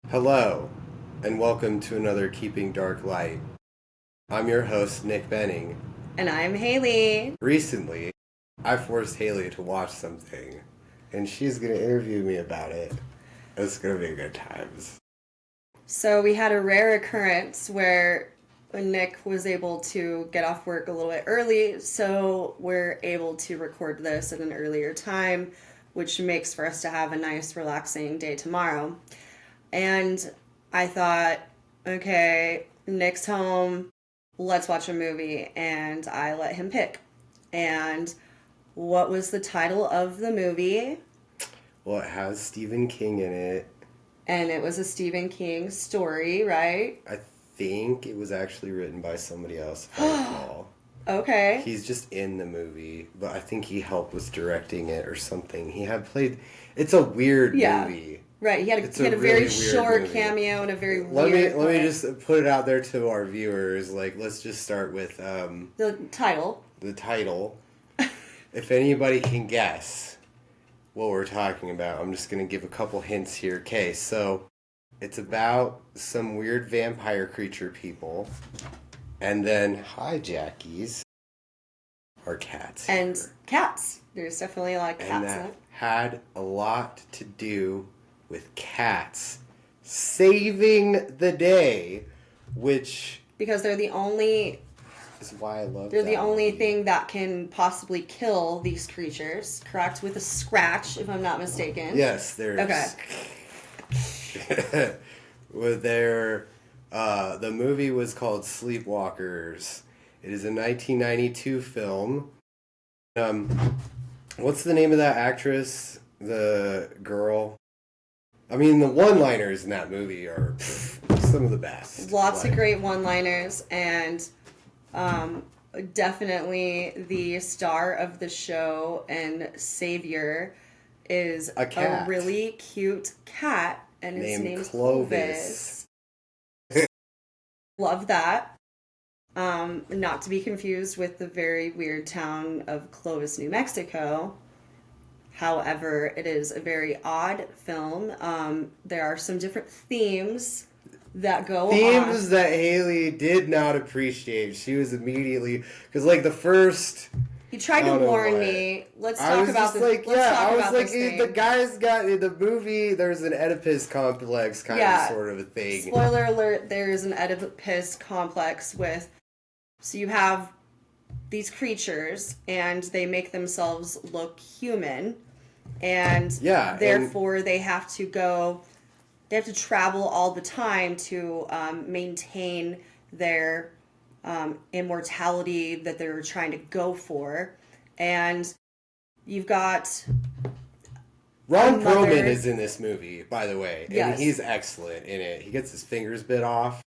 Hello, and welcome to another Keeping Dark Light. I'm your host, Nick Benning. And I'm Hayley. Recently, I forced Hayley to watch something, and she's going to interview me about it. It's going to be good times. So we had a rare occurrence where Nick was able to get off work a little bit early, so we're able to record this at an earlier time, which makes for us to have a nice, relaxing day tomorrow. And I thought, okay, Nick's home, let's watch a movie, and I let him pick. And what was the title of the movie? Well, it has Stephen King in it. And it was a Stephen King story, right? I think it was actually written by somebody else, if I recall. Okay. He's just in the movie, but I think he helped with directing it or something. He had played... It's a weird movie. Right, he had a really very short movie. Cameo and a very let weird... me just put it out there to our viewers. Like, let's just start with the title. The title. If anybody can guess what we're talking about, I'm just going to give a couple hints here. Okay, so it's about some weird vampire creature people, and then hijackies are cats. And cats. There's definitely a lot of cats and in that it. had a lot to do with cats saving the day, which Because they're the only... is why I love They're the only movie. thing that can possibly kill these creatures, correct? With a scratch, if I'm not mistaken. Yes, there's... Okay. With the movie was called Sleepwalkers. It is a 1992 film. What's the name of that actress? The girl? I mean, the one-liners in that movie are some of the best. Lots of great one-liners, and definitely the star of the show and savior is a really cute cat, and his name's Clovis. Love that. Not to be confused with the very weird town of Clovis, New Mexico. However, it is a very odd film. There are some different themes that go on. Themes that Hayley did not appreciate. She was immediately... Because, like, the first... He tried to warn me. Let's talk about this. Like, let's talk about this the thing. guy's got... In the movie, there's an Oedipus complex kind of sort of a thing. Spoiler alert, there is an Oedipus complex with... So you have these creatures, and they make themselves look human. And therefore they have to go... They have to travel all the time to maintain their immortality that they're trying to go for. And you've got... Ron Perlman is in this movie, by the way. Yes. And he's excellent in it. He gets his fingers bit off.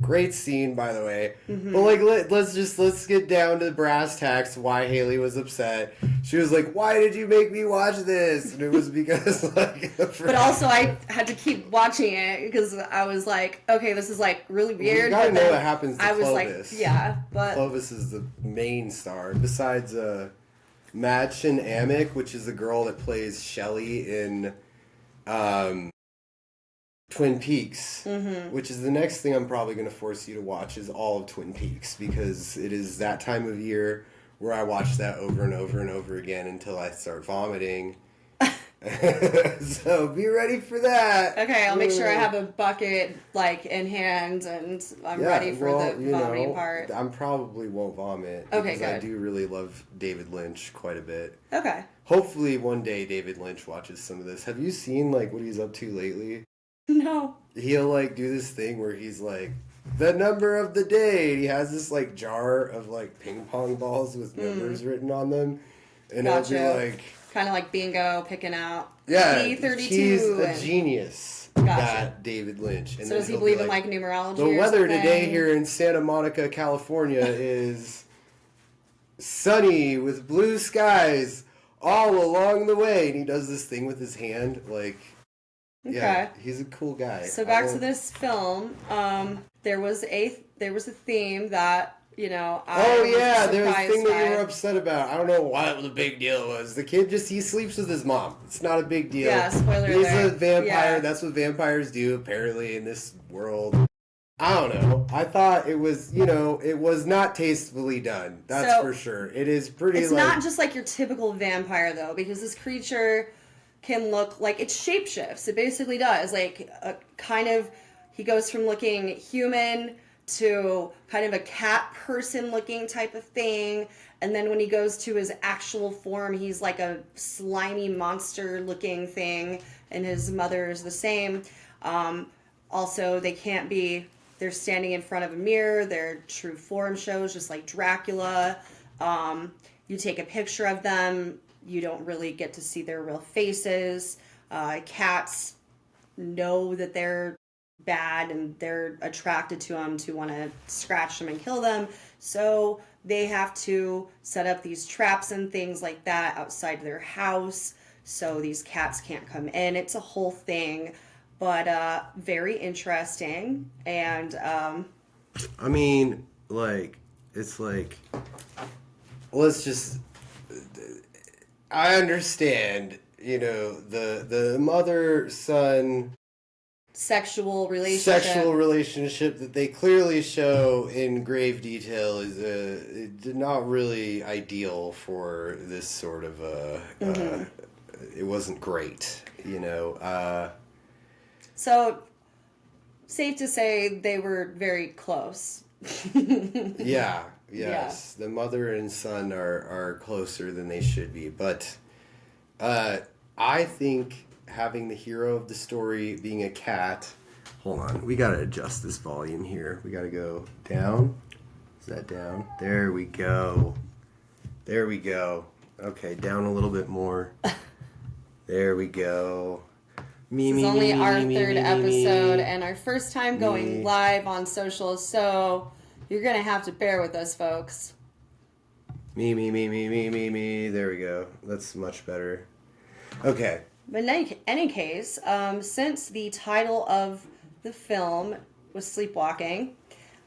Great scene, by the way. Mm-hmm. But like, let's get down to the brass tacks. Why Hayley was upset. She was like, "Why did you make me watch this?" And it was because like. But also, I had to keep watching it because I was like, "Okay, this is like really weird." You gotta know what happens to Clovis. I was like, "Yeah," but Clovis is the main star. Besides, Madchen Amick, which is the girl that plays Shelley in, Twin Peaks, which is the next thing I'm probably going to force you to watch is all of Twin Peaks, because it is that time of year where I watch that over and over and over again until I start vomiting. So be ready for that. Okay, I'll make sure I have a bucket like in hand and I'm ready for the vomiting part. I probably won't vomit because I do really love David Lynch quite a bit. Okay. Hopefully one day David Lynch watches some of this. Have you seen like what he's up to lately? No. He'll like do this thing where he's like, the number of the day, and he has this like jar of like ping pong balls with numbers written on them, and Gotcha. it'll be like kind of like bingo, picking out P32. He's a genius. Gotcha. That David Lynch. And so does he believe in like numerology? The weather today here in Santa Monica, California is sunny with blue skies all along the way, and he does this thing with his hand like. Okay. Yeah, he's a cool guy. So back to this film, there was a theme that Oh yeah, there was a surprised thing that you by. were upset about. I don't know what the big deal was. The kid he sleeps with his mom. It's not a big deal. Yeah, spoiler He's a alert. vampire. Yeah. That's what vampires do apparently in this world. I don't know. I thought it was, it was not tastefully done. That's So, for sure. It is pretty It's not just like your typical vampire though, because this creature can look like it shapeshifts. It basically does. Like a kind of he goes from looking human to kind of a cat person looking type of thing. And then when he goes to his actual form, he's like a slimy monster looking thing, and his mother is the same. Also, they're standing in front of a mirror. Their true form shows, just like Dracula. You take a picture of them, you don't really get to see their real faces. Cats know that they're bad and they're attracted to them to want to scratch them and kill them. So they have to set up these traps and things like that outside their house so these cats can't come in. It's a whole thing, but very interesting. And I mean, it's like, let's just, I understand, the mother-son sexual relationship that they clearly show in grave detail is not really ideal for this sort of it wasn't great, So, safe to say they were very close. Yeah, yes. The mother and son are closer than they should be. But I think having the hero of the story being a cat... Hold on. We got to adjust this volume here. We got to go down. Is that down? There we go. There we go. Okay, down a little bit more. There we go. This is only our third episode and our first time going live on social, so you're going to have to bear with us, folks. Me. There we go. That's much better. Okay. But in any case, since the title of the film was Sleepwalking,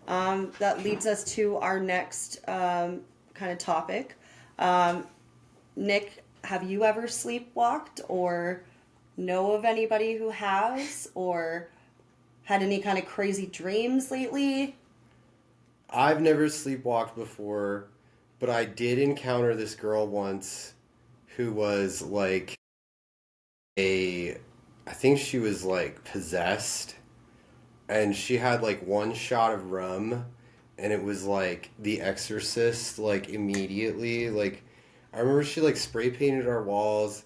that leads us to our next kind of topic. Nick, have you ever sleepwalked or know of anybody who has, or had any kind of crazy dreams lately? I've never sleepwalked before, but I did encounter this girl once who was like I think she was like possessed, and she had like one shot of rum, and it was like The Exorcist, like immediately. Like I remember she like spray painted our walls.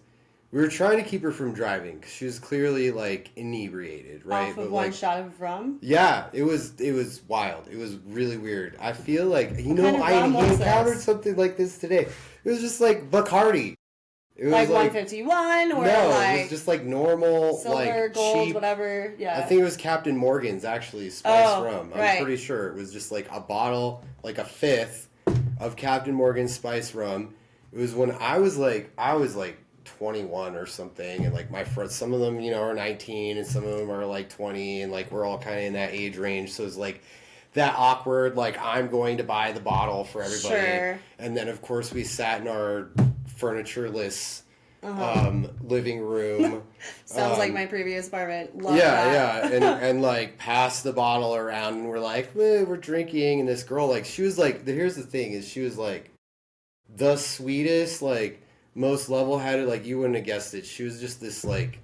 We were trying to keep her from driving because she was clearly like inebriated, right? Off of one shot of rum? Yeah, it was wild. It was really weird. I feel like I encountered something like this today. It was just like Bacardi. It was like 151 or no, like it was just like normal, silver, like gold, cheap, whatever. Yeah, I think it was Captain Morgan's actually spiced rum. I'm right. pretty sure it was just like a bottle, like a fifth of Captain Morgan's spiced rum. It was when I was like 21 or something, and like my friends, some of them are 19 and some of them are like 20, and like we're all kind of in that age range, so it's like that awkward, like I'm going to buy the bottle for everybody. Sure. And then of course we sat in our furnitureless living room. Sounds like my previous apartment. Love that. and like passed the bottle around, and we're like, we're drinking, and this girl, like, she was like, here's the thing, is she was like the sweetest, like most level-headed, like you wouldn't have guessed it. She was just this like,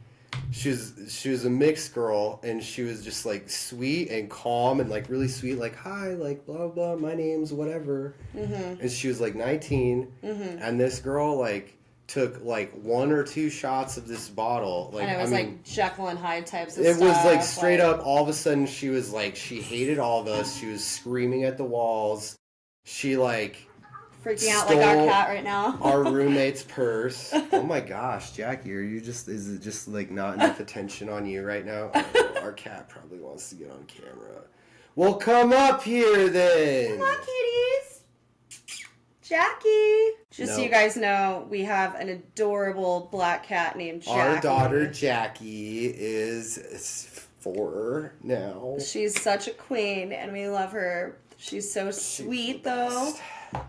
she was a mixed girl, and she was just like sweet and calm and like really sweet, like, hi, like blah blah, my name's whatever. And she was like 19, and this girl like took like one or two shots of this bottle, like, and it was like Jekyll and Hyde types of stuff. It was like straight like... up, all of a sudden she was like, she hated all of us, she was screaming at the walls, she like freaking out like our cat right now. Our roommate's purse. Oh my gosh, Jackie, is it just like not enough attention on you right now? Oh, our cat probably wants to get on camera. Well, come up here then. Come on, kitties. Jackie. Just so you guys know, we have an adorable black cat named Jackie. Our daughter Jackie is 4 now. She's such a queen, and we love her. She's so sweet, though.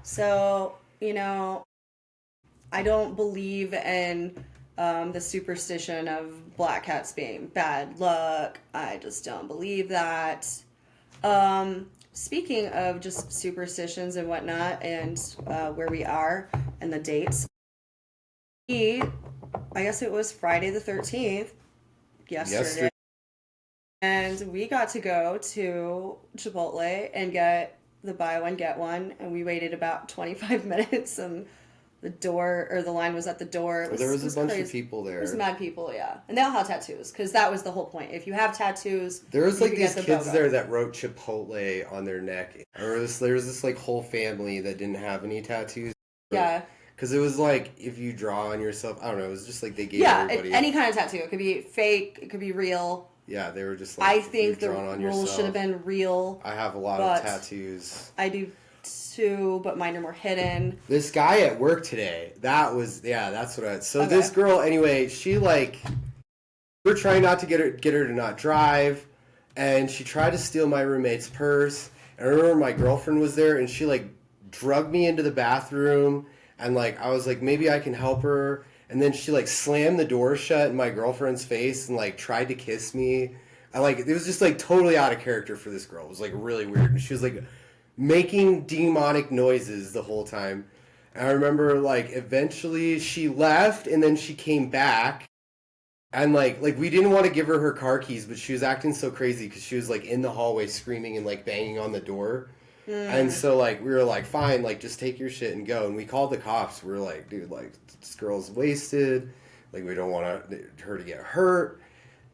So, you know, I don't believe in the superstition of black cats being bad luck. I just don't believe that. Speaking of just superstitions and whatnot, and where we are and the dates, I guess it was Friday the 13th, yesterday. And we got to go to Chipotle and get the buy one, get one. And we waited about 25 minutes and the line was at the door. There was a bunch of people there. There was mad people, yeah. And they all had tattoos because that was the whole point. If you have tattoos, there was like these kids there that wrote Chipotle on their neck. There was this like whole family that didn't have any tattoos. Yeah. Because it was like, if you draw on yourself, I don't know, it was just like they gave everybody... any kind of tattoo. It could be fake, it could be real. Yeah, they were just like, I think the rules should have been real. I have a lot of tattoos. I do too, but mine are more hidden. This guy at work today, that's what I... So this girl, anyway, she like... We're trying not to get her to not drive, and she tried to steal my roommate's purse. And I remember my girlfriend was there, and she like drugged me into the bathroom, and like I was like, maybe I can help her. And then she like slammed the door shut in my girlfriend's face and like tried to kiss me. It was just like totally out of character for this girl. It was like really weird. And she was like making demonic noises the whole time. And I remember like eventually she left and then she came back. And like we didn't want to give her car keys, but she was acting so crazy because she was like in the hallway screaming and like banging on the door. And so, like, we were like, fine, like, just take your shit and go. And we called the cops. We were like, dude, like, this girl's wasted. Like, we don't want her to get hurt.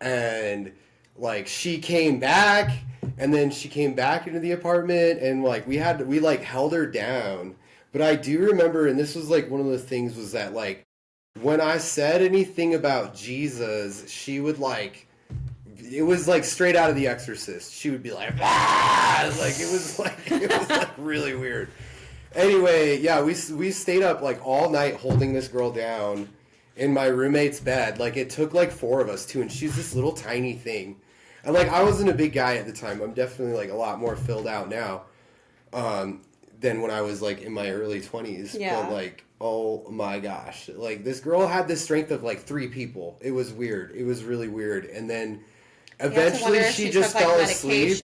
And, like, she came back. And then she came back into the apartment. And, like, we held her down. But I do remember, and this was, like, one of the things was that, like, when I said anything about Jesus, she would, like... It was like straight out of The Exorcist. She would be like, ah! Like it was like really weird. Anyway, yeah, we stayed up like all night holding this girl down in my roommate's bed. Like it took like 4 of us too, and she's this little tiny thing. And like I wasn't a big guy at the time. I'm definitely like a lot more filled out now than when I was like in my early 20s. Yeah. But like, oh my gosh, like this girl had the strength of like 3 people. It was weird. It was really weird. And then eventually she just fell asleep.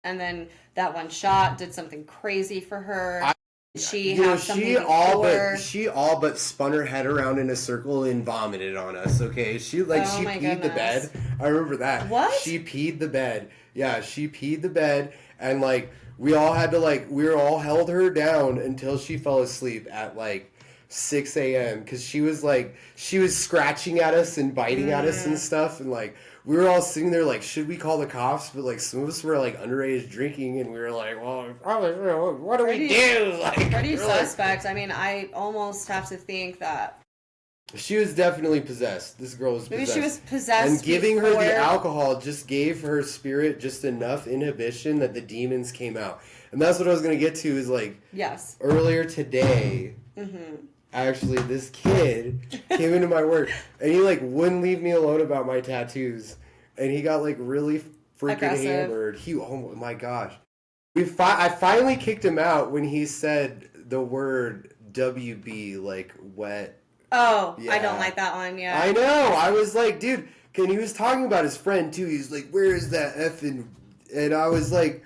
And then that one shot did something crazy for her. She all but spun her head around in a circle and vomited on us, okay? She peed the bed. I remember that. What? She peed the bed. Yeah, she peed the bed and like we all held her down until she fell asleep at like 6 a.m. because she was scratching at us and biting at us and stuff, and like we were all sitting there like, should we call the cops? But like some of us were like underage drinking, and we were like, well, what do we do? Like, pretty suspect. I mean, I almost have to think that she was definitely possessed. This girl was maybe possessed. she was possessed, and giving her the alcohol just gave her spirit just enough inhibition that the demons came out. And that's what I was gonna get to is like, yes, earlier today. Actually, this kid came into my work, and he, like, wouldn't leave me alone about my tattoos. And he got, like, really freaking hammered. Oh, my gosh. I finally kicked him out when he said the word WB, like, wet. Oh, yeah. I don't like that one, yeah. I know. I was like, dude, and he was talking about his friend, too. He's like, where is that effing... And I was like...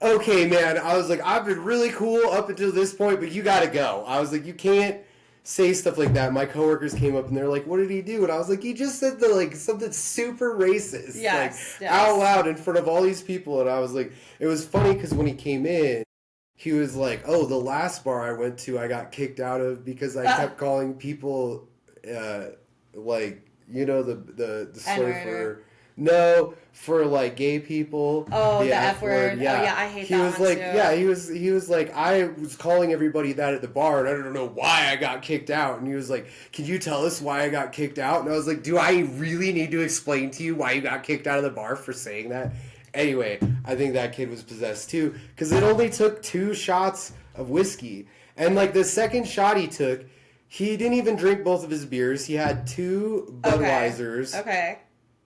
Okay, man. I was like, I've been really cool up until this point, but you gotta go. I was like, you can't say stuff like that. My coworkers came up and they're like, what did he do? And I was like, he just said something super racist. Yes, out loud in front of all these people. And I was like, it was funny because when he came in, he was like, oh, the last bar I went to, I got kicked out of because I kept calling people, like, you know, the slur for... No, for like gay people. Oh, the F word. Yeah. Oh, yeah, I hate that one like, too. Yeah, he was like, I was calling everybody that at the bar, and I don't know why I got kicked out. And he was like, can you tell us why I got kicked out? And I was like, do I really need to explain to you why you got kicked out of the bar for saying that? Anyway, I think that kid was possessed too, because it only took 2 shots of whiskey. And like the second shot he took, he didn't even drink both of his beers. He had 2 Budweisers. Okay.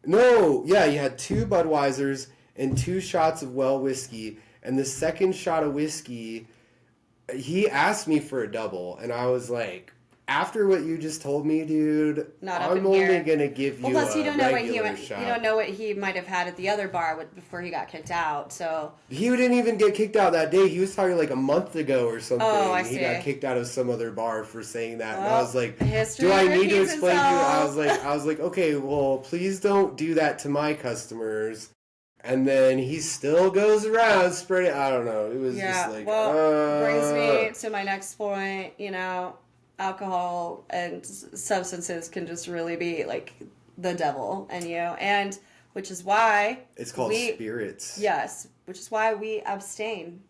No, yeah, you had 2 Budweisers and 2 shots of well whiskey, And the second shot of whiskey, he asked me for a double, and I was like, after what you just told me, dude, I'm only gonna give you plus, a regular shot. You don't know what he might have had at the other bar before he got kicked out. So he didn't even get kicked out that day. He was talking like a month ago or something. Oh, I see. He got kicked out of some other bar for saying that. Well, and I was like, do I need to explain to you? I was like, okay, well, please don't do that to my customers. And then he still goes around spreading. I don't know. It was just like, brings me to my next point. You know, alcohol and substances can just really be like the devil in you, and which is why it's called spirits. Yes, which is why we abstain.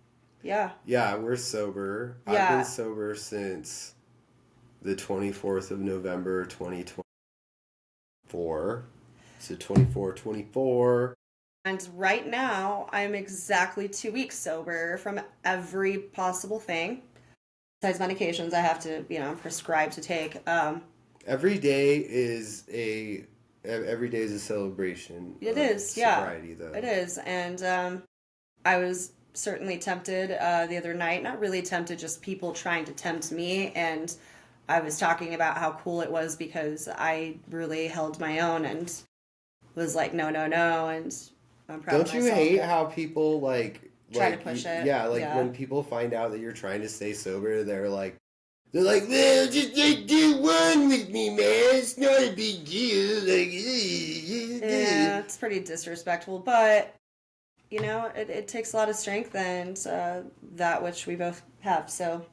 Yeah. Yeah, we're sober. Yeah. I've been sober since the 24th of November, 2024. So 24. And right now, I'm exactly 2 weeks sober from every possible thing. Besides medications I have to, prescribe to take. Every day is a celebration. It is, sobriety, though. It is, and I was certainly tempted the other night. Not really tempted, just people trying to tempt me. And I was talking about how cool it was because I really held my own and was like, no, and I'm proud of myself. Don't you hate how people try to push it? Yeah, when people find out that you're trying to stay sober, they're like, well, just do one with me, man. It's not a big deal. Yeah, it's pretty disrespectful, but it takes a lot of strength and that which we both have. So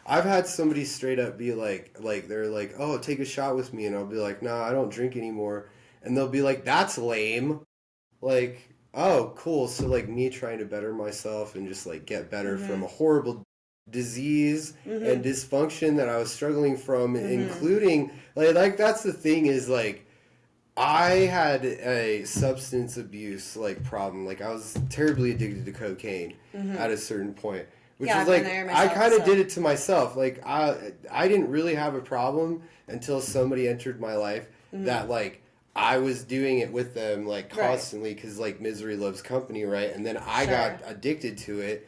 I've had somebody straight up be like they're like, oh, take a shot with me, and I'll be like, no, I don't drink anymore, and they'll be like, that's lame, like. Oh, cool. So, me trying to better myself and just, get better from a horrible disease and dysfunction that I was struggling from, including, that's the thing is, I had a substance abuse, problem. I was terribly addicted to cocaine at a certain point. Which was, I kind of did it to myself. I didn't really have a problem until somebody entered my life that, I was doing it with them constantly because misery loves company, right? And then I got addicted to it,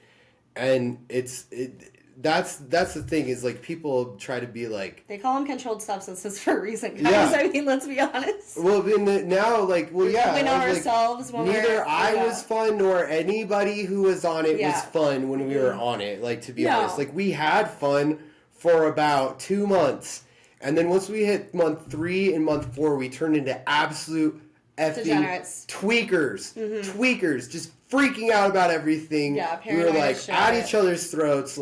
and that's the thing is people try to be they call them controlled substances for a reason, guys. Yeah. I mean, let's be honest. Well, now we know ourselves when neither I was fun nor anybody who was on it was fun when we were on it. To be honest, we had fun for about 2 months. And then once we hit month 3 and month 4, we turned into absolute effing degenerates. Tweakers, just freaking out about everything. Yeah, we were at each other's throats.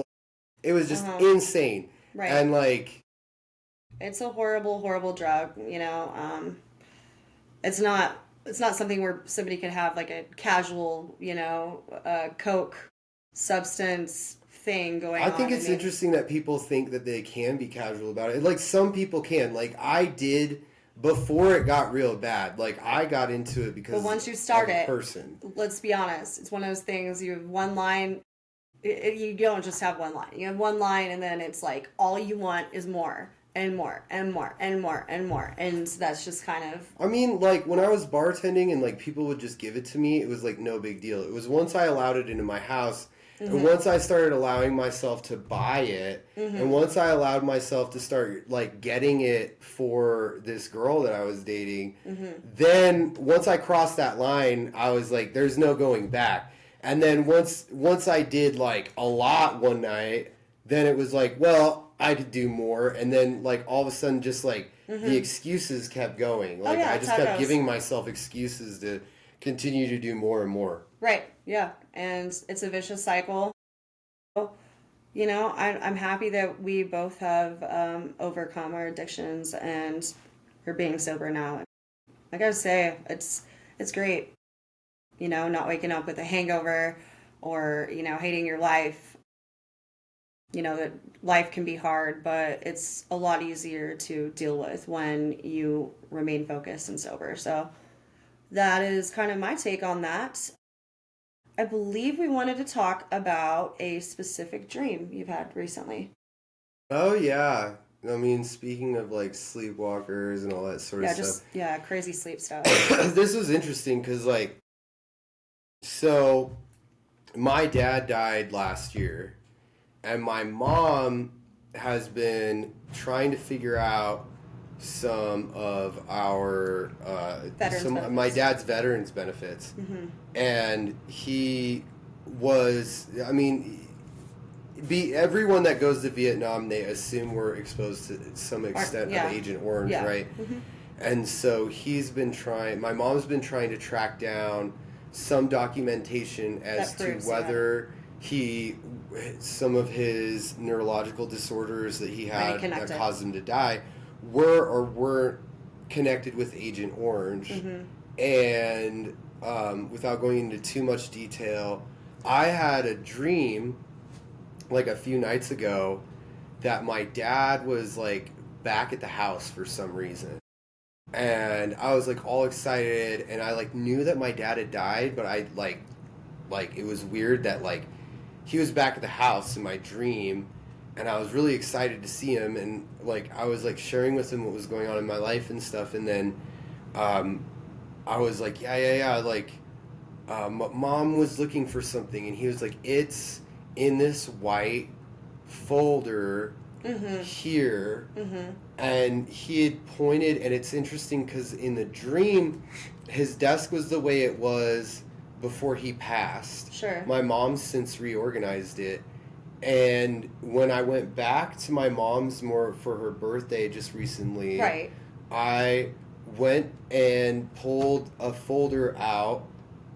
It was just insane. Right. And it's a horrible, horrible drug. It's not something where somebody could have a casual, coke substance thing going on. I think it's interesting that people think that they can be casual about it. Some people can. I did before it got real bad. I got into it because but once you start of a it, person. Let's be honest. It's one of those things. You have one line. You don't just have one line. You have one line, and then it's all you want is more and more and more and more and more, and that's just kind of. I mean, when I was bartending and people would just give it to me, it was no big deal. It was once I allowed it into my house. And once I started allowing myself to buy it, and once I allowed myself to start getting it for this girl that I was dating, then once I crossed that line, I was there's no going back. And then once I did a lot one night, then it was well, I could do more. And then all of a sudden just the excuses kept going. I just kept giving myself excuses to continue to do more and more. Right. Yeah. And it's a vicious cycle. I'm happy that we both have overcome our addictions and we're being sober now. I gotta say, it's great. Not waking up with a hangover or, hating your life. That life can be hard, but it's a lot easier to deal with when you remain focused and sober. So that is kind of my take on that. I believe we wanted to talk about a specific dream you've had recently. Oh, yeah. I mean, speaking of sleepwalkers and all that sort of stuff. Crazy sleep stuff. This was interesting because so my dad died last year, and my mom has been trying to figure out some of our my dad's veterans benefits, and he was, I mean, everyone that goes to Vietnam, they assume we're exposed to some extent of Agent Orange, right? And so my mom's been trying to track down some documentation as to whether some of his neurological disorders that he had that caused him to die were or weren't connected with Agent Orange. And without going into too much detail, I had a dream like a few nights ago that my dad was like back at the house for some reason. And I was like all excited, and I like knew that my dad had died, but I like it was weird that like he was back at the house in my dream, and I was really excited to see him, and like I was like sharing with him what was going on in my life and stuff, and then I was like like mom was looking for something, and he was like, it's in this white folder here, and he had pointed, and it's interesting because in the dream his desk was the way it was before he passed. Sure. My mom's since reorganized it, and when I went back to my mom's more for her birthday just recently, right, I went and pulled a folder out,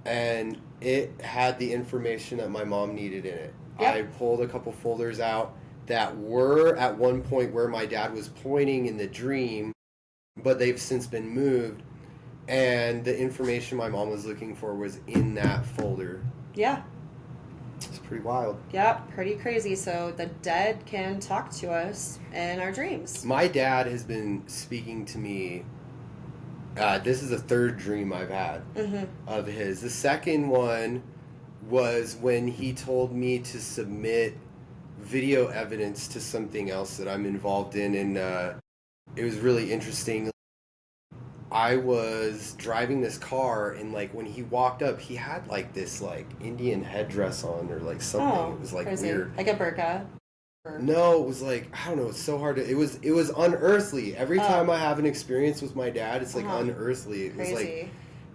and it had the information that my mom needed in it. Yep. I pulled a couple folders out that were at one point where my dad was pointing in the dream, but they've since been moved, and the information my mom was looking for was in that folder. Yeah. It's pretty wild. Yeah, pretty crazy. So the dead can talk to us in our dreams. My dad has been speaking to me. This is the third dream I've had of his. The second one was when he told me to submit video evidence to something else that I'm involved in, and it was really interesting. I was driving this car, and like when he walked up, he had like this like Indian headdress on or like something. Oh, it was like crazy. weird, like a burqa. No, it was like, I don't know, it's so hard to, it was unearthly. Every time I have an experience with my dad, it's like unearthly.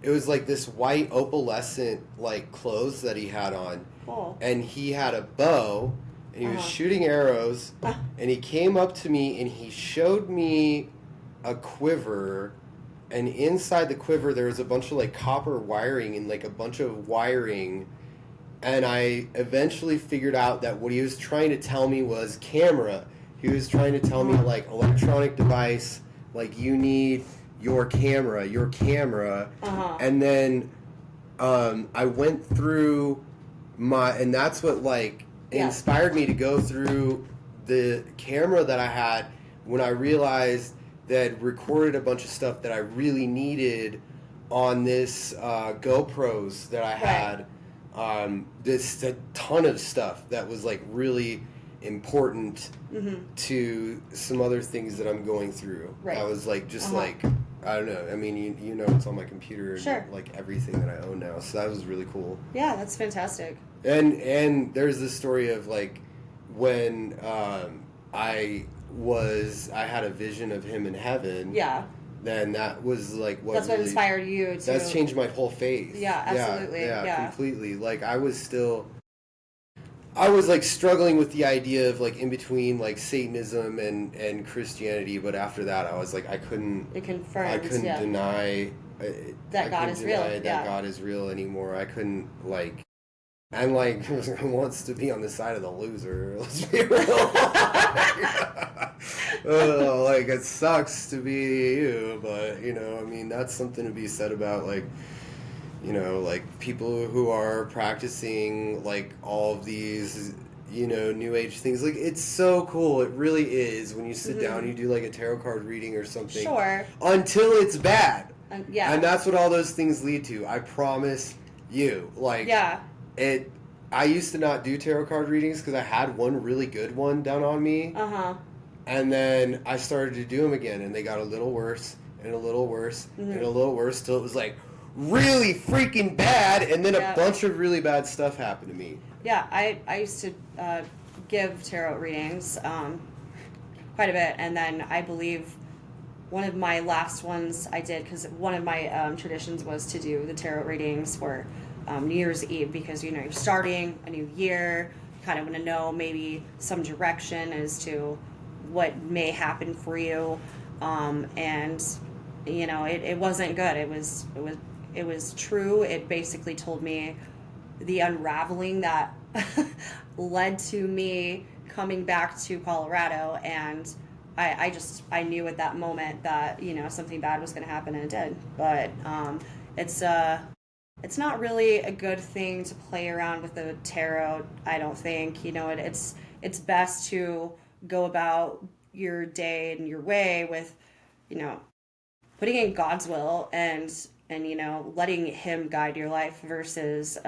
It was like this white opalescent like clothes that he had on. Cool. And he had a bow, and he was shooting arrows, and he came up to me and he showed me a quiver, and inside the quiver there was a bunch of like copper wiring and like a bunch of wiring. And I eventually figured out that what he was trying to tell me was camera. He was trying to tell me, like, electronic device, like, you need your camera. And then I went through and that's what, like, inspired me to go through the camera that I had when I realized that I'd recorded a bunch of stuff that I really needed on this GoPros that I had. This a ton of stuff that was like really important to some other things that I'm going through. Right. I was like just like, I don't know. I mean, you know, it's on my computer and like everything that I own now. So that was really cool. Yeah, that's fantastic. And there's this story of like when I had a vision of him in heaven. Yeah. Then that was like what really, inspired you to... That's changed my whole faith. Yeah, absolutely. Yeah, completely. Like I was like struggling with the idea of like in between like Satanism and Christianity, but after that I was like I couldn't deny that God is real. That God is real anymore. I couldn't like, and like who wants to be on the side of the loser? Let's be real. Like it sucks to be you, but you know, I mean, that's something to be said about like, you know, like people who are practicing like all of these, you know, new age things. Like it's so cool. It really is when you sit down and you do like a tarot card reading or something. Sure. Until it's bad. Yeah. And that's what all those things lead to. I promise you. Like I used to not do tarot card readings because I had one really good one done on me. And then I started to do them again, and they got a little worse, and a little worse, and a little worse, till it was like, really freaking bad, and then Yeah. a bunch of really bad stuff happened to me. Yeah, I used to give tarot readings quite a bit, and then I believe one of my last ones I did, because one of my traditions was to do the tarot readings for New Year's Eve, because you're starting a new year, you kind of want to know maybe some direction as to what may happen for you, and it wasn't good. It was true. It basically told me the unraveling that led to me coming back to Colorado, and I knew at that moment that something bad was going to happen, and it did. But it's not really a good thing to play around with the tarot. I don't think it's best to go about your day and your way with putting in God's will and letting Him guide your life versus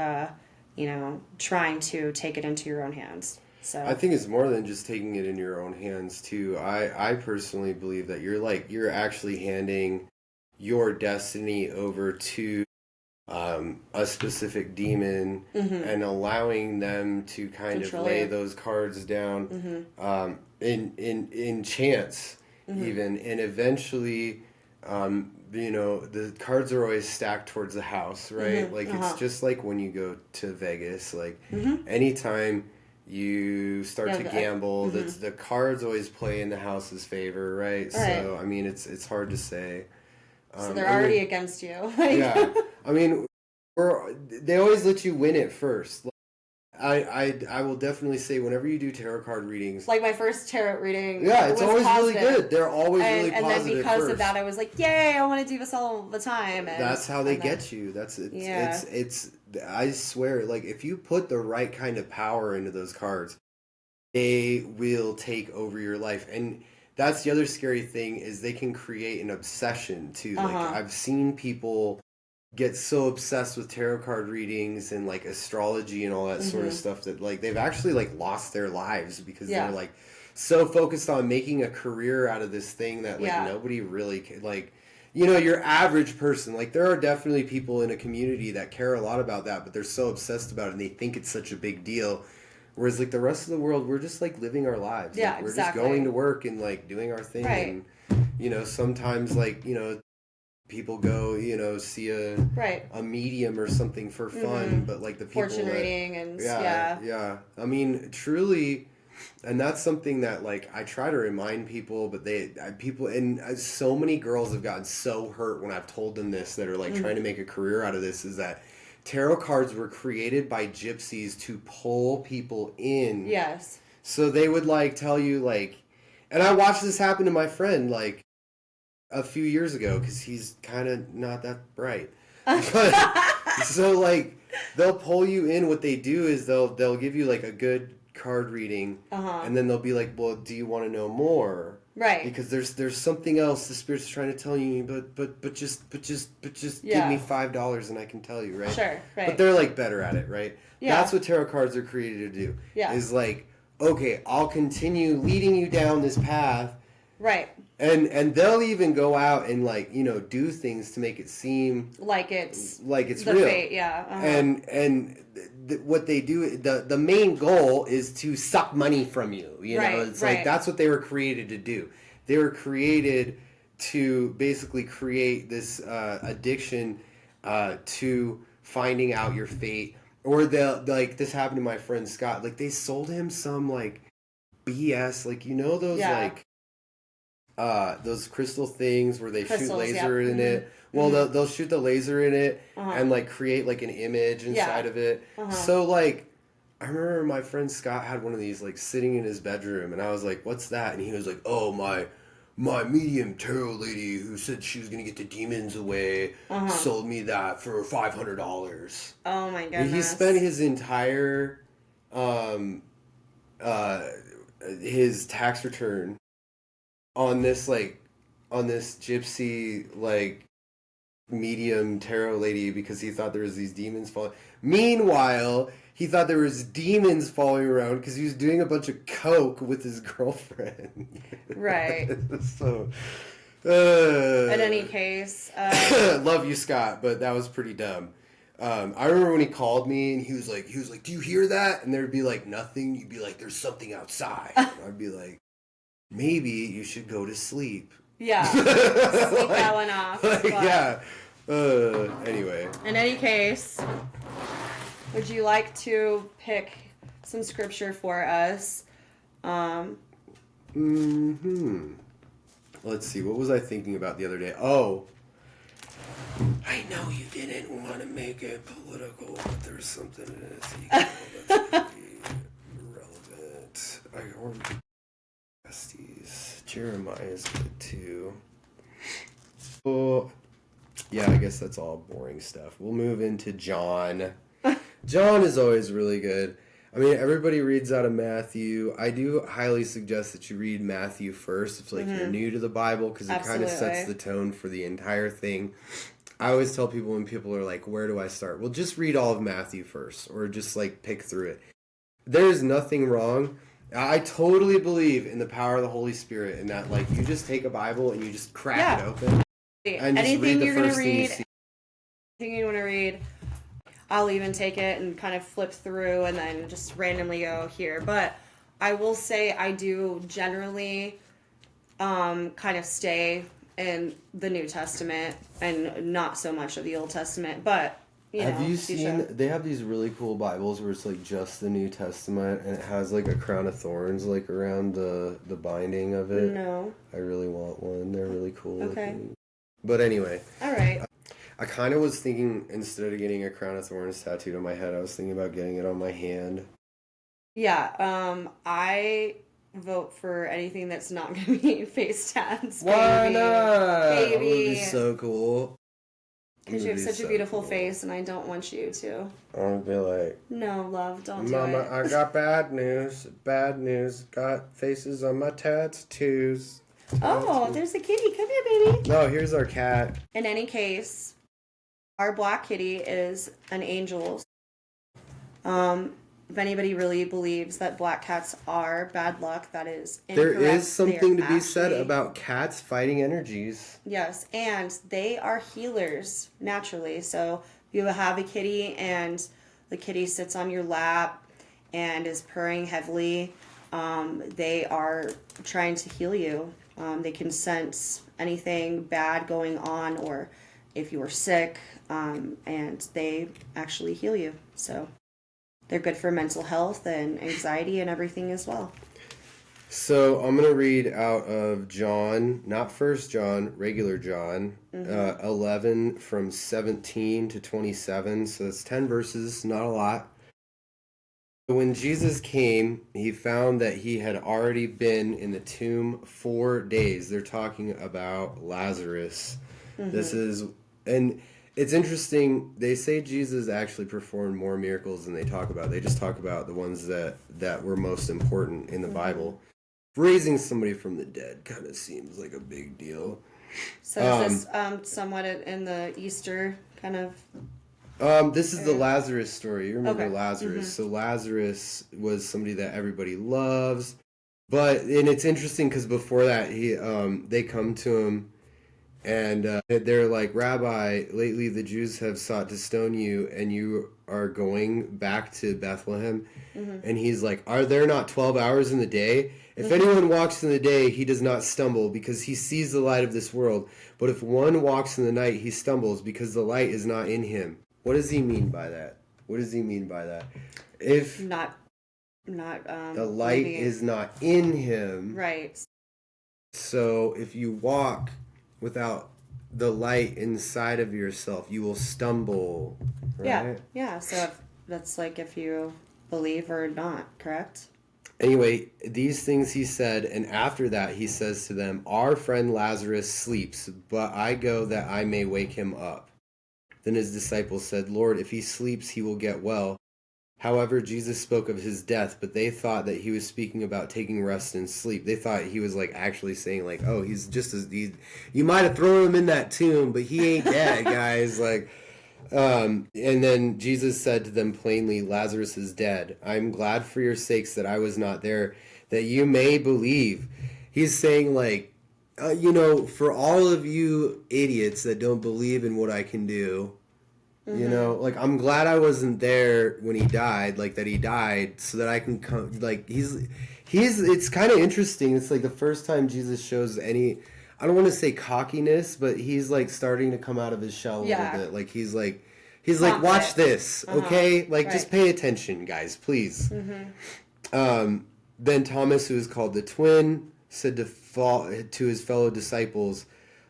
trying to take it into your own hands. So I think it's more than just taking it in your own hands too. I personally believe that you're actually handing your destiny over to a specific demon and allowing them to kind of lay those cards down in chance even, and eventually the cards are always stacked towards the house, right? It's just like when you go to Vegas, anytime you start to gamble, the cards always play in the house's favor, right? So I mean, it's hard to say. So they're already against you. Yeah, I mean, they always let you win it first. I will definitely say whenever you do tarot card readings, like my first tarot reading, yeah, it's always positive. really good. They're always really and positive. And then because first. of that, I was like, "Yay! I want to do this all the time." And that's how they get you. It's I swear, if you put the right kind of power into those cards, they will take over your life. And that's the other scary thing, is they can create an obsession too. I've seen people get so obsessed with tarot card readings and astrology and all that sort of stuff that they've actually lost their lives because they're so focused on making a career out of this thing that nobody really your average person, there are definitely people in a community that care a lot about that, but they're so obsessed about it and they think it's such a big deal. Whereas the rest of the world, we're just living our lives. Yeah, we're exactly. just going to work and doing our thing. Right. And sometimes people go, see a medium or something for fun, but the people fortune reading and yeah. I mean, truly, and that's something that I try to remind people, but people and so many girls have gotten so hurt when I've told them this that are trying to make a career out of this, is that tarot cards were created by gypsies to pull people in. Yes. So they would tell you and I watched this happen to my friend a few years ago, because he's kind of not that bright. But, so they'll pull you in. What they do is they'll give you a good card reading, and then they'll be well, do you want to know more? Right. Because there's something else the spirit's trying to tell you, but just give me $5 and I can tell you, right? Sure. Right. But they're better at it, right? Yeah. That's what tarot cards are created to do. Yeah. Is okay, I'll continue leading you down this path. Right. And they'll even go out and do things to make it seem like it's the real. Fate, yeah. And what they do, the main goal is to suck money from you. It's that's what they were created to do. They were created to basically create this addiction to finding out your fate. Or they'll this happened to my friend Scott. They sold him some BS, those crystal things where they shoot laser in it. Well, they'll shoot the laser in it and create an image inside of it. So I remember my friend Scott had one of these sitting in his bedroom, and I was what's that? And he was oh, my medium tarot lady who said she was gonna get the demons away sold me that for $500. Oh my goodness. He spent his entire his tax return on this gypsy medium tarot lady because he thought there was these demons following. Meanwhile, he thought there was demons following around because he was doing a bunch of coke with his girlfriend. Right. In any case, love you, Scott, but that was pretty dumb. I remember when he called me and he was like, "Do you hear that?" And there'd be like nothing. You'd be like, "There's something outside." And I'd be like, "Maybe you should go to sleep." yeah, sleep that one off. Yeah. Anyway. In any case, would you like to pick some scripture for us? Let's see. What was I thinking about the other day? Oh. I know you didn't want to make it political, but there's something in it that's pretty relevant. I ordered besties. Jeremiah is good too. Well, yeah, I guess that's all boring stuff. We'll move into John. John is always really good. I mean, everybody reads out of Matthew. I do highly suggest that you read Matthew first if you're new to the Bible, because it kind of sets the tone for the entire thing. I always tell people when people are like, where do I start? Well, just read all of Matthew first, or just pick through it. There's nothing wrong. I totally believe in the power of the Holy Spirit, and that you just take a Bible and you just crack it open and just read the first thing you see. Anything you want to read, I'll even take it and kind of flip through and then just randomly go here. But I will say I do generally kind of stay in the New Testament and not so much of the Old Testament. But have you seen they have these really cool Bibles where it's just the New Testament and it has a crown of thorns around the binding of it? No. I really want one. They're really cool. Okay. But anyway. All right. I kind of was thinking, instead of getting a crown of thorns tattooed on my head, I was thinking about getting it on my hand. Yeah, I vote for anything that's not going to be face tats. Why not? Baby. That would be so cool. Because you have such a beautiful face, and I don't want you to. I would be like, no, love, don't do Mama, it. I got bad news. Bad news. Got faces on my tattoos. Oh, there's a kitty. Come here, baby. No, here's our cat. In any case, our black kitty is an angel. If anybody really believes that black cats are bad luck, that is incorrect. There is something to be said about cats fighting energies. Yes, and they are healers naturally. So if you have a kitty and the kitty sits on your lap and is purring heavily, they are trying to heal you. They can sense anything bad going on, or if you are sick, and they actually heal you. So they're good for mental health and anxiety and everything as well. So I'm going to read out of John, not 1 John, regular John, 11 from 17 to 27. So that's 10 verses, not a lot. When Jesus came, he found that he had already been in the tomb 4 days. They're talking about Lazarus. This is, and it's interesting, they say Jesus actually performed more miracles than they talk about. They just talk about the ones that were most important in the Bible. Raising somebody from the dead kind of seems like a big deal. So is this somewhat in the Easter kind of... This is the Lazarus story. You remember Lazarus. Mm-hmm. So Lazarus was somebody that everybody loves. And it's interesting because before that, they come to him and they're like, Rabbi, lately the Jews have sought to stone you and you are going back to Bethlehem. And he's like, are there not 12 hours in the day? If anyone walks in the day, he does not stumble because he sees the light of this world. But if one walks in the night, he stumbles because the light is not in him. What does he mean by that? What does he mean by that? If not the light is not in him. Right. So if you walk without the light inside of yourself, you will stumble. Right? Yeah. So that's if you believe or not, correct? Anyway, these things he said, and after that he says to them, our friend Lazarus sleeps, but I go that I may wake him up. Then his disciples said, Lord, if he sleeps, he will get well. However, Jesus spoke of his death, but they thought that he was speaking about taking rest and sleep. They thought he was actually saying oh, he's just you might have thrown him in that tomb, but he ain't dead, guys. And then Jesus said to them plainly, Lazarus is dead. I'm glad for your sakes that I was not there, that you may believe. He's saying For all of you idiots that don't believe in what I can do, like, I'm glad I wasn't there when he died, like, that he died, so that I can come, like, it's kind of interesting. It's like the first time Jesus shows any, I don't want to say cockiness, but he's, like, starting to come out of his shell a little bit. Like, he's like, watch this, okay? Like, just pay attention, guys, please. Then Thomas, who is called the twin, said to his fellow disciples,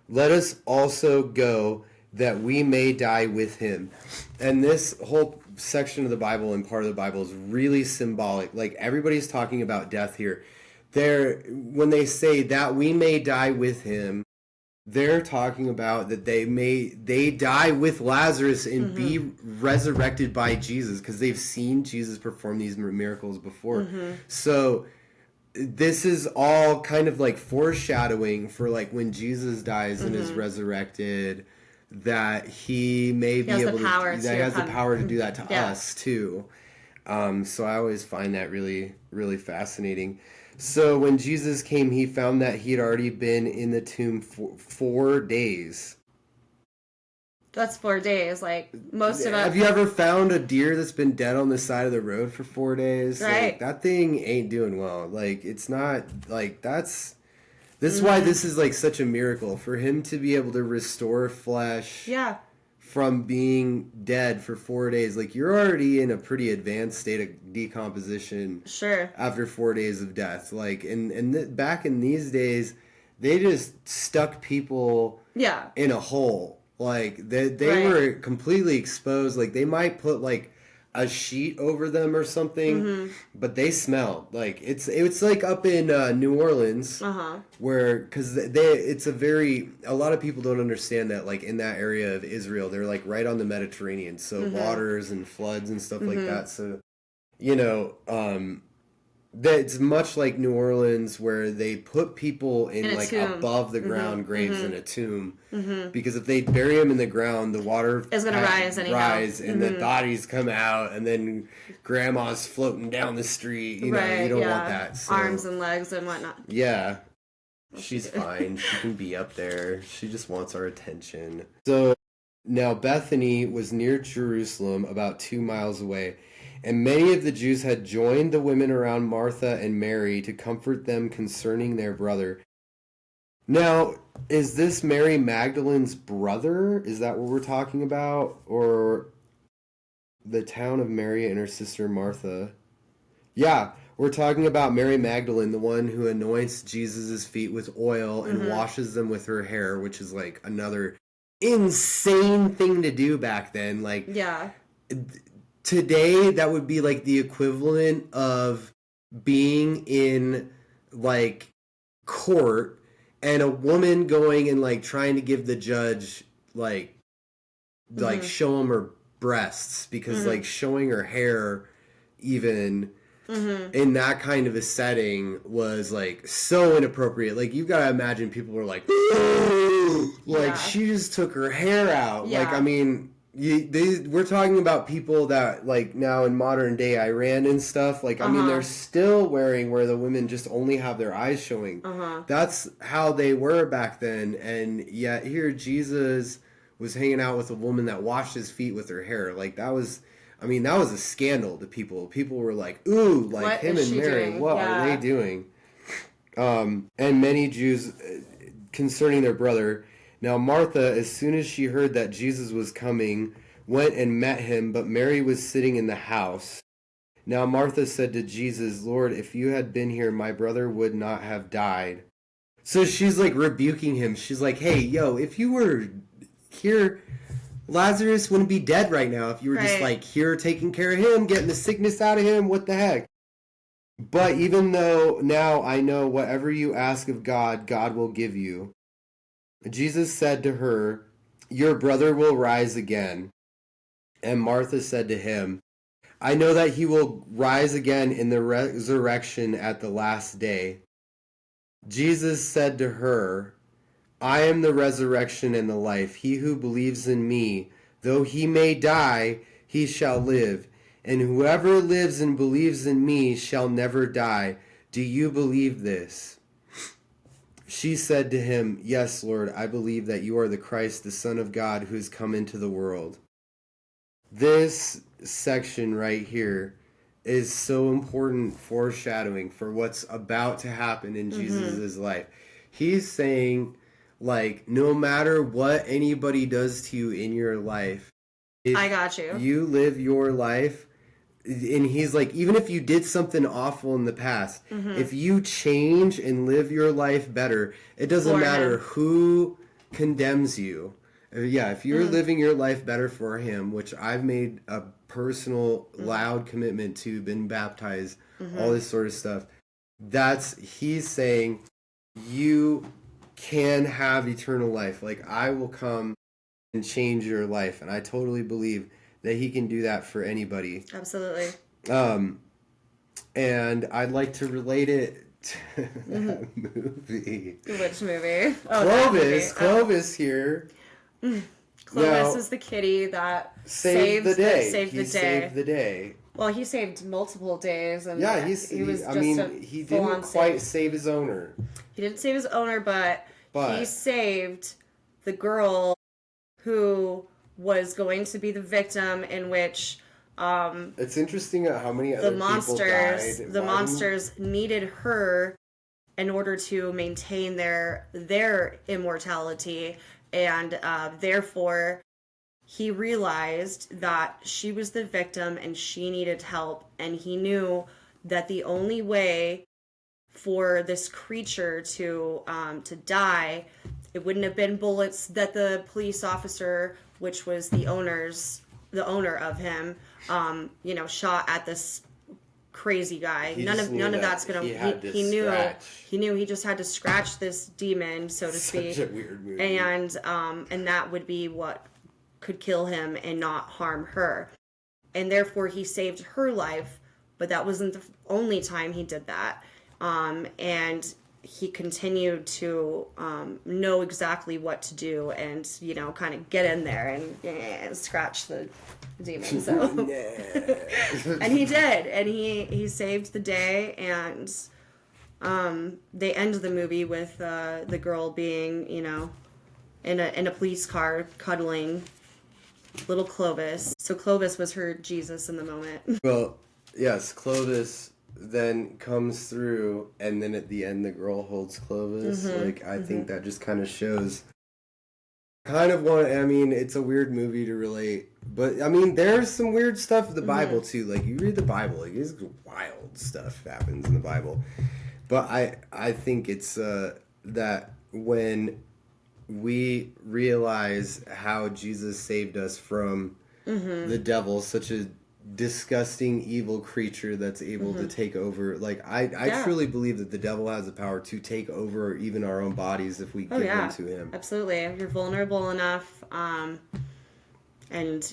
"Let us also go, that we may die with him." And this whole section of the Bible and part of the Bible is really symbolic. Like, everybody's talking about death here. When they say that we may die with him, they're talking about that they die with Lazarus and be resurrected by Jesus, because they've seen Jesus perform these miracles before. So this is all kind of like foreshadowing for, like, when Jesus dies and is resurrected, that he may be able to, that he has the power to do that to us too. So I always find that really, really fascinating. So when Jesus came, he found that he had already been in the tomb for 4 days. That's 4 days. Like, most of us. Have you ever found a deer that's been dead on the side of the road for 4 days? Right. Like, that thing ain't doing well. Like, it's not, like, this is why this is, like, such a miracle. For him to be able to restore flesh from being dead for 4 days. Like, you're already in a pretty advanced state of decomposition. Sure. After 4 days of death. Like, and back in these days, they just stuck people in a hole. Like, they were completely exposed. Like, they might put, like, a sheet over them or something, but they smelled. Like, it's like up in New Orleans, where, because it's a lot of people don't understand that, like, in that area of Israel, they're, like, right on the Mediterranean, so waters and floods and stuff like that. So, that's much like New Orleans, where they put people in like tomb. Above the ground graves in a tomb, because if they bury them in the ground, the water is going to rise and the bodies come out, and then grandma's floating down the street. You don't want that. So, arms and legs and whatnot. Yeah, she's fine. She can be up there. She just wants our attention. So now Bethany was near Jerusalem, about 2 miles away. And many of the Jews had joined the women around Martha and Mary to comfort them concerning their brother. Now, is this Mary Magdalene's brother? Is that what we're talking about? Or the town of Mary and her sister Martha? Yeah, we're talking about Mary Magdalene, the one who anoints Jesus' feet with oil and washes them with her hair, which is like another insane thing to do back then. Like, today, that would be like the equivalent of being in, like, court and a woman going and, like, trying to give the judge, like show him her breasts, because like showing her hair even in that kind of a setting was, like, so inappropriate. Like, you've got to imagine people were like, like, she just took her hair out. Like, I mean, we're talking about people that, like, now in modern day Iran and stuff, like, I mean, they're still wearing where the women just only have their eyes showing. That's how they were back then. And yet here Jesus was hanging out with a woman that washed his feet with her hair. Like, that was a scandal to people. People were like, ooh, like, what him and Mary, doing? What are they doing? And many Jews concerning their brother. Now Martha, as soon as she heard that Jesus was coming, went and met him, but Mary was sitting in the house. Now Martha said to Jesus, "Lord, if you had been here, my brother would not have died." So she's, like, rebuking him. She's like, hey, yo, if you were here, Lazarus wouldn't be dead right now. If you were just, like, here taking care of him, getting the sickness out of him, what the heck? But even though now I know whatever you ask of God, God will give you. Jesus said to her, "Your brother will rise again." And Martha said to him, "I know that he will rise again in the resurrection at the last day." Jesus said to her, "I am the resurrection and the life. He who believes in me, though he may die, he shall live. And whoever lives and believes in me shall never die. Do you believe this?" She said to him, "Yes, Lord, I believe that you are the Christ, the Son of God, who has come into the world." This section right here is so important foreshadowing for what's about to happen in Jesus' life. He's saying, like, no matter what anybody does to you in your life, if I got you. You live your life, and he's like, even if you did something awful in the past, if you change and live your life better, it doesn't matter who condemns you. Yeah, if you're living your life better for him, which I've made a personal, loud commitment to, been baptized, all this sort of stuff, he's saying, you can have eternal life. Like, I will come and change your life. And I totally believe that he can do that for anybody. Absolutely. And I'd like to relate it to that movie. Which movie? Oh, Clovis here. Clovis is the kitty that saved the day. Saved the day. Well, he saved multiple days, and he didn't quite save his owner. He didn't save his owner, but he saved the girl who was going to be the victim, in which it's interesting how many other people died. The monsters needed her in order to maintain their immortality, and therefore he realized that she was the victim and she needed help, and he knew that the only way for this creature to die, it wouldn't have been bullets that the police officer, which was the owner of him, shot at this crazy guy. None of that's gonna. He knew he just had to scratch this demon, so to speak. Such a weird movie. And that would be what could kill him and not harm her, and therefore he saved her life. But that wasn't the only time he did that. And he continued to know exactly what to do, and kind of get in there and scratch the demon. So, and he did, and he saved the day. And they end the movie with the girl being, in a police car cuddling little Clovis. So Clovis was her Jesus in the moment. Well, yes, Clovis then comes through, and then at the end the girl holds Clovis. I think that just kind of shows it's a weird movie to relate, but there's some weird stuff in the Bible too. Like, you read the Bible, like, there's wild stuff happens in the Bible. But I think it's that when we realize how Jesus saved us from the devil, such a disgusting evil creature that's able to take over, like, I truly believe that the devil has the power to take over even our own bodies if we give them to him. Absolutely. If you're vulnerable enough and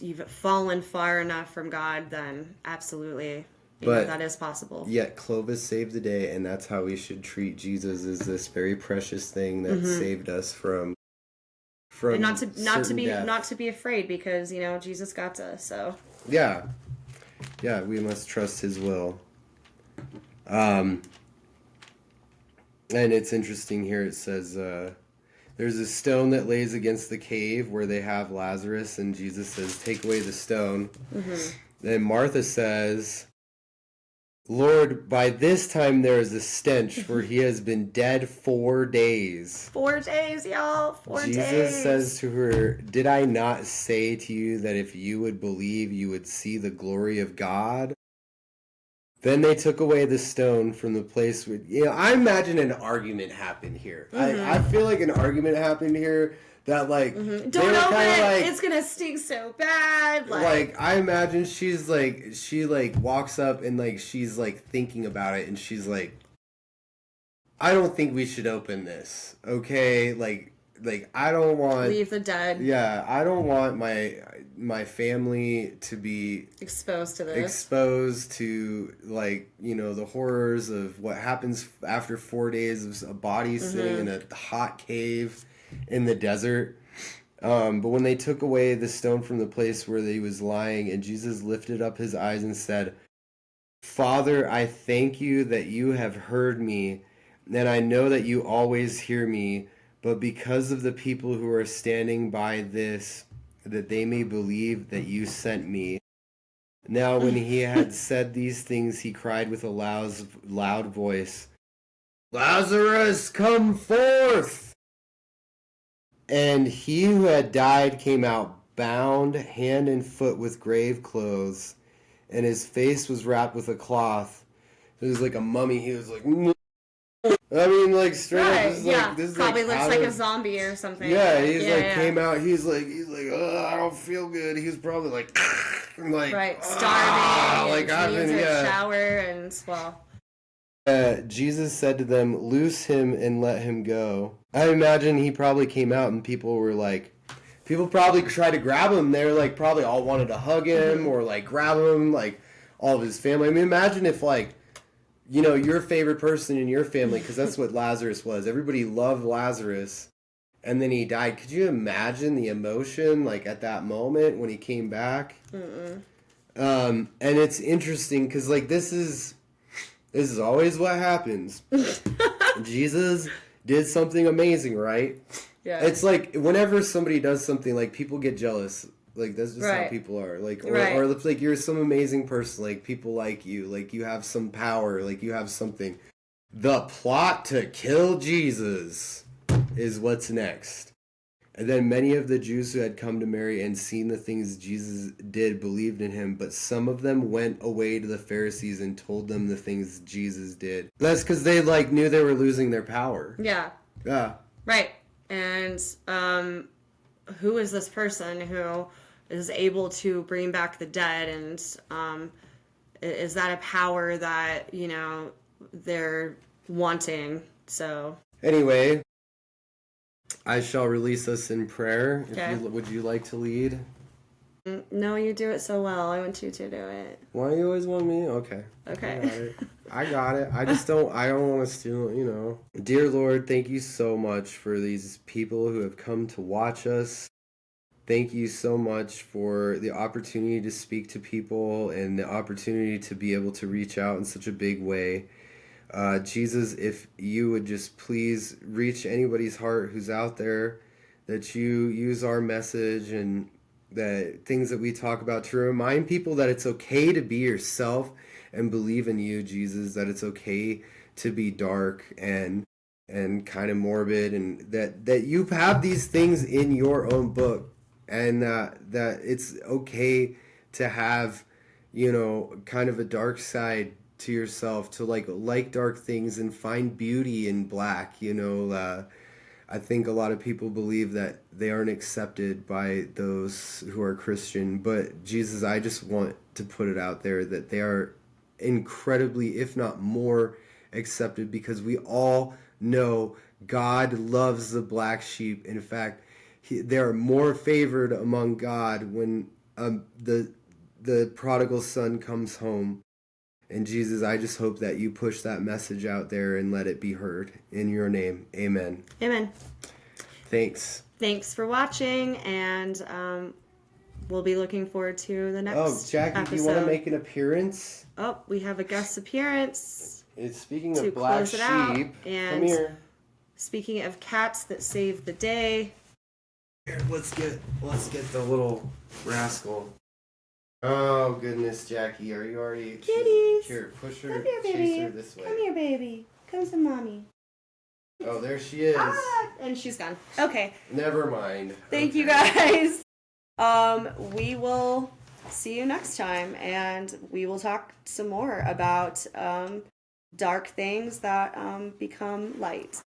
you've fallen far enough from God, then absolutely that is possible. Yet Clovis saved the day, and that's how we should treat Jesus, as this very precious thing that saved us from and not to be afraid, because Jesus got us. So yeah, we must trust his will. And it's interesting here. It says there's a stone that lays against the cave where they have Lazarus, and Jesus says, "Take away the stone." Then Martha says, "Lord, by this time there is a stench, for he has been dead 4 days." 4 days, y'all. 4 days. Jesus says to her, "Did I not say to you that if you would believe, you would see the glory of God?" Then they took away the stone from the place where, I imagine an argument happened here. I feel like an argument happened here that, like, don't open it, it's gonna stink so bad. Like, I imagine she walks up and, like, she's, like, thinking about it, and she's like, "I don't think we should open this, okay? Like, I don't want... Leave the dead. Yeah, I don't want my family to be... exposed to this. Exposed to, like, the horrors of what happens after 4 days of a body sitting in a hot cave in the desert." But when they took away the stone from the place where he was lying, and Jesus lifted up his eyes and said, "Father, I thank you that you have heard me, and I know that you always hear me, but because of the people who are standing by this, that they may believe that you sent me. Now when he had said these things, he cried with a loud voice, Lazarus, come forth! And he who had died came out, bound hand and foot with grave clothes, and his face was wrapped with a cloth. It was like a mummy. He was like, I mean, like straight up, this is like this is probably like looks like a zombie or something. Yeah, he's came out. He's like, I don't feel good. He was probably like, right, starving, like needs a shower, and well. Jesus said to them, "Loose him and let him go." I imagine he probably came out and people probably tried to grab him. They were like probably all wanted to hug him or like grab him, like all of his family. I mean, imagine if like, you know, your favorite person in your family, because that's what Lazarus was. Everybody loved Lazarus, and then he died. Could you imagine the emotion like at that moment when he came back? And it's interesting because like this is always what happens. Jesus did something amazing, right? Yeah. It's like whenever somebody does something, like people get jealous. Like that's just how people are. Like or like you're some amazing person. Like people like you. Like you have some power. Like you have something. The plot to kill Jesus is what's next. And then many of the Jews who had come to Mary and seen the things Jesus did believed in him, but some of them went away to the Pharisees and told them the things Jesus did. That's because they like knew they were losing their power. Yeah. Yeah. Right. And who is this person who is able to bring back the dead? And is that a power that, you know, they're wanting? So anyway, I shall release us in prayer. Okay. Would you like to lead? No, you do it so well. I want you to do it. Why do you always want me? Okay. Okay. I got it. I don't want to steal, you know. Dear Lord, thank you so much for these people who have come to watch us. Thank you so much for the opportunity to speak to people and the opportunity to be able to reach out in such a big way. Jesus, if you would just please reach anybody's heart who's out there, that you use our message and the things that we talk about to remind people that it's okay to be yourself and believe in you, Jesus, that it's okay to be dark and kind of morbid, and that you have these things in your own book, and that it's okay to have, you know, kind of a dark side to yourself, to like dark things and find beauty in black, you know. I think a lot of people believe that they aren't accepted by those who are Christian, but Jesus, I just want to put it out there that they are incredibly, if not more, accepted, because we all know God loves the black sheep. In fact, they are more favored among God when the prodigal son comes home. And Jesus, I just hope that you push that message out there and let it be heard. In your name, amen. Amen. Thanks. Thanks for watching, and we'll be looking forward to the next Jackie, episode. Do you want to make an appearance? Oh, we have a guest appearance. It's speaking of black sheep. And come here. Speaking of cats that saved the day. Here, let's get the little rascal. Oh goodness, Jackie, are you already? Kitties. Here, push her. Come here, baby. Chase her this way. Come here, baby. Come to mommy. Oh, there she is. And she's gone. Okay. Never mind. Thank you guys. We will see you next time, and we will talk some more about dark things that become light.